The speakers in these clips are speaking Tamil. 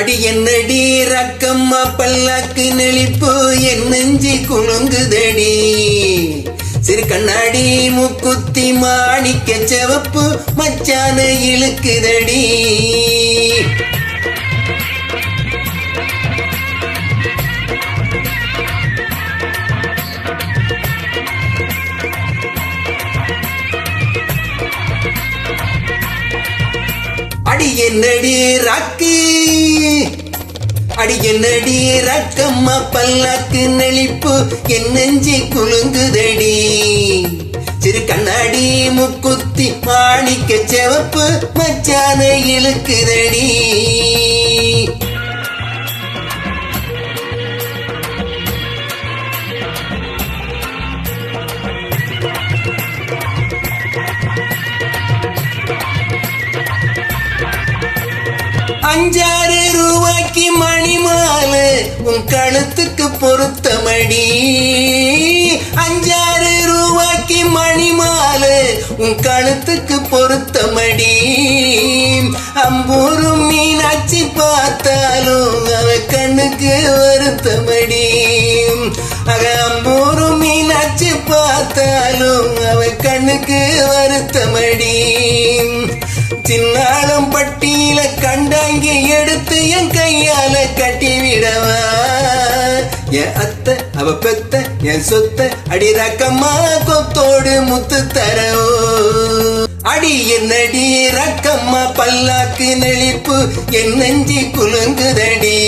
அடி என்னடி ரக்கம்மா பல்லாக்கு நெளிப்பு என் நெஞ்சி குலுங்குதடி சிறு கண்ணாடி முக்குத்தி மாணிக்க செவப்பு மச்சான இழுக்குதடி அடி என்னடி ராக்கு அடி என்னடி ரக்கம்மா பல்லாக்கு நெளிப்பு என் நெஞ்சி குலுங்குதடி சிறு கண்ணாடி முக்குத்தி மாணிக்க செவப்பு மச்சான இழுக்குதடி அஞ்சாறு ரூபாய்க்கு மணி மாலை உன் கழுத்துக்கு பொருத்தமடி அஞ்சாறு ரூபாய்க்கு மணி மாலை உன் கழுத்துக்கு பொருத்தமடி அம்பூரு மீனாட்சி பார்த்தாலும் அவ கண்ணுக்கு வருத்தமடி அம்பூரு மீனாட்சி பார்த்தாலும் அவ கண்ணுக்கு வருத்தமடி சின்னாளம் பட்டியில கண்டாங்கி எடுத்து என் கையால கட்டி விடவா என் அத்தை அவ பெத்த என் சொத்த அடி ரக்கம்மா கொத்தோடு முத்து தரவோ அடி என்னடி ரக்கம்மா பல்லாக்கு நெளிப்பு என் நெஞ்சி குலுங்குதடி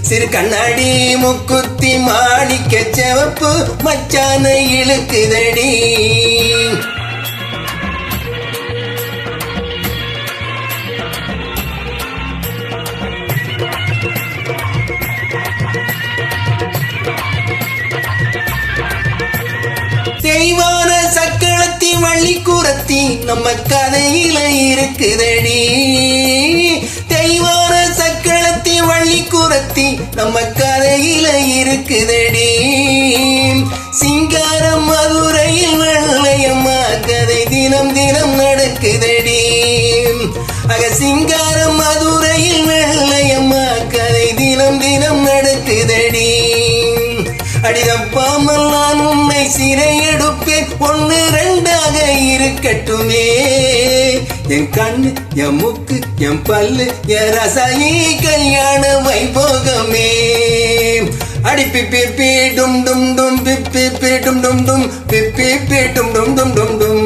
சிறு கண்ணாடி முக்குத்தி மாணிக்க செவப்பு மச்சான இழுக்குதடி தெய்வான சக்களத்தி வள்ளி குரத்தி நம்ம கதையில இருக்குதடி தெய்வான சக்களத்தி வள்ளி குரத்தி நம்ம கதையில இருக்குதடி சிங்காரம் மதுரையில் வெள்ளையம்மா கதை தினம் தினம் நடக்குதடி சிங்காரம் மதுரையில் வெள்ளையம்மா கதை தினம் தினம் நடக்குதடி அடிதப்பாமல் நான் உன்னை சிறை எடுப்பேன் ஒன்னு ரெண்டாக இருக்கட்டுமே என் கண்ணு என் மூக்கு என் பல்லு என் ரசாயி கல்யாண வைபோகமே அடி பிப்பி டும் டும் டும் பிப்பி டும் டும் டும் பிப்பி டும் டும் டும் டும் டும்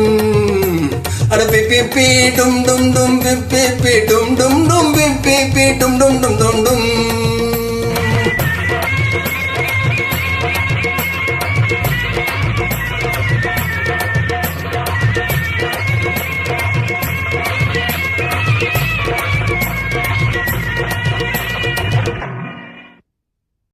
அட பிப்பி டும் டும் டும் பிப்பி டும் டும் டும் பிப்பி டும் டும் டும் டும் டும்